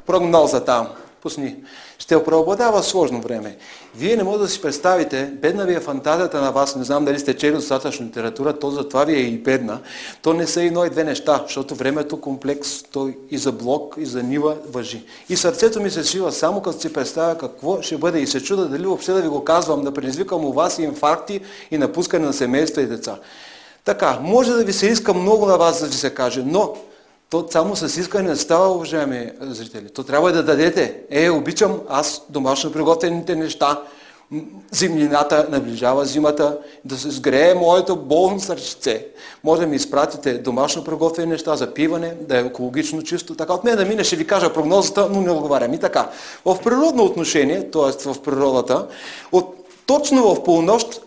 Прогноза там. Пусни. Ще преобладава сложно време. Вие не можете да си представите, бедна ви е фантазията на вас, не знам дали сте чели достатъчно литература, то затова ви е и бедна. То не са едно и две неща, защото времето комплекс, той и за блок, и за нива важи. И сърцето ми се свива само като си представя какво ще бъде и се чуда дали въобще да ви го казвам, да предизвикам у вас и инфаркти и напускане на семейства и деца. Така, може да ви се иска много на вас да ви се каже, но то само с искане не става, уважаеми зрители. То трябва да дадете. Обичам аз домашно приготвените неща. Зимнината, наближава зимата, да се сгрее моето болно сърчице. Може да ми изпратите домашно приготвени неща за пиване, да е екологично чисто. Така от мен да мине ще ви кажа прогнозата, но не отговарям. И така, в природно отношение, т.е. в природата, точно в полунощ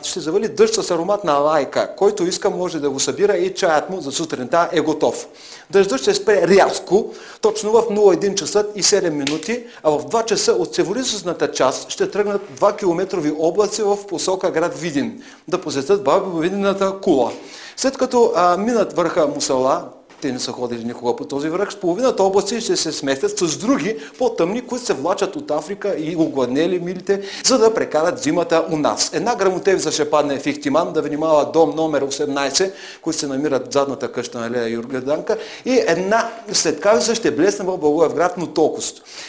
ще завали дъжд с аромат на лайка. Който иска може да го събира и чаят му за сутринта е готов. Дъждът ще спре рязко, точно в 01 часа и 7 минути, а в 2 часа от североизточната част ще тръгнат 2 километрови облаци в посока град Видин, да посетят Видината кула. След като минат върха Мусала, те не са ходили никога по този връх, половината области ще се сместят с други по-тъмни, които се влачат от Африка и огладнели милите, за да прекарат зимата у нас. Една грамотевица ще падне в Ихтиман, да внимава дом номер 18, които се намират в задната къща на Лея Юргеданка, и една светкавица ще блесне в Благоевград, но толкова.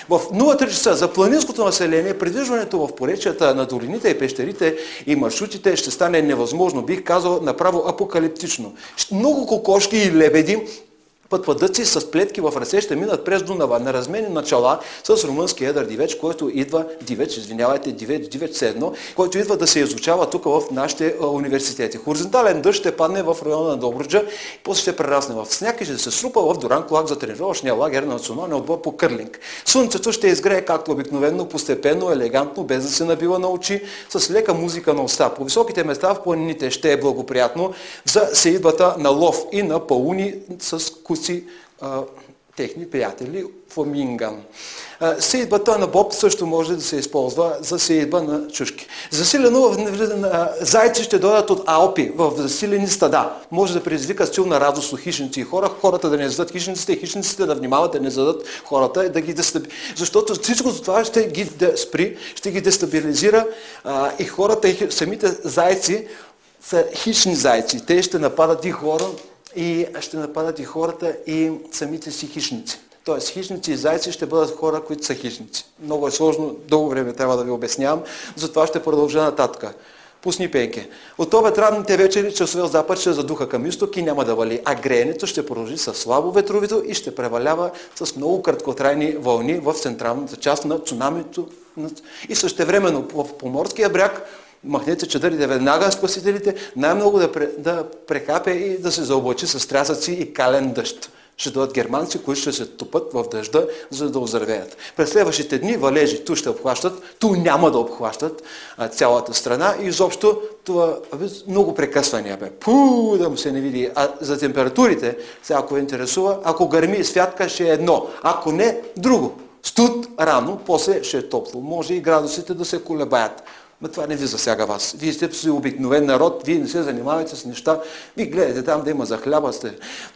В 03 часа за планинското население придвижването в поречията на долините и пещерите и маршрутите ще стане невъзможно, бих казал направо апокалиптично. Много кокошки и лебеди пътпадъци с плетки в ръце ще минат през Дунава на размени начала с румънски едър дивеч, който идва, дивеч седно, който идва да се изучава тук в нашите университети. Хоризонтален дъжд ще падне в района на Добруджа, после ще прерасне в сняг и ще се срупа в Дуранкулак за тренировъчния лагер на националния отбор по кърлинг. Слънцето ще изгрее както обикновено, постепенно, елегантно, без да се набива на очи, с лека музика на уста. По високите места в планините ще е благоприятно за сеидбата на лов и на пауни с куци техни приятели фламинган. Сеидбата на боб също може да се използва за сеидба на чушки. Засилено зайци ще дойдат от Алпи в засилени стада. Може да предизвика силна радост от хищници и хора, хората да не ядат хищниците и хищниците да внимават да не зададат хората, да ги дестабилизира. Защото всичко това ще ги спри, ще ги дестабилизира и хората, и самите зайци са хищни зайци. Те ще нападат и хора, и ще нападат и хората и самите си хищници. Тоест хищници и зайци ще бъдат хора, които са хищници. Много е сложно, дълго време трябва да ви обяснявам, затова ще продължа нататък. Пусни пейки. От обед ранните вечери часове от запад ще задуха към изток и няма да вали, а греенето ще продължи с слабо ветровито и ще превалява с много краткотрайни вълни в централната част на цунамито. И същевременно в поморския бряг махнете чадърите веднага спасителите, най-много да прекапе и да се заоблачи с трясъци и кален дъжд. Ще дойдат германци, които ще се топат в дъжда, за да озървеят. През следващите дни валежи ту ще обхващат, ту няма да обхващат цялата страна и изобщо това много прекъсвания бе. Да му се не види. А за температурите, сега ако ви интересува, ако гърми и святка ще е едно, ако не друго. Студ рано, после ще е топло. Може и градусите да се колебаят. Но това не ви засяга вас. Вие сте си обикновен народ, вие не се занимавате с неща, вие гледате там да има за хляба.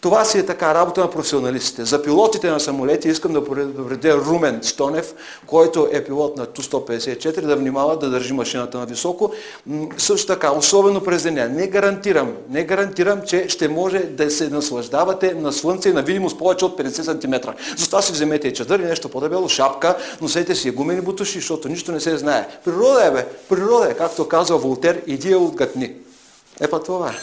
Това си е така работа на професионалистите. За пилотите на самолети искам да предупредя Румен Стонев, който е пилот на Ту-154, да внимава да държи машината на високо. Също така, особено през деня. Не гарантирам, че ще може да се наслаждавате на слънце и на видимост повече от 50 см. Затова си вземете и чадър и нещо по-дебело, шапка, носете си гумени бутуши, защото нищо не се знае. Природа е, бе. Природа е, както казва Волтер, иди я отгътни. Епа това е.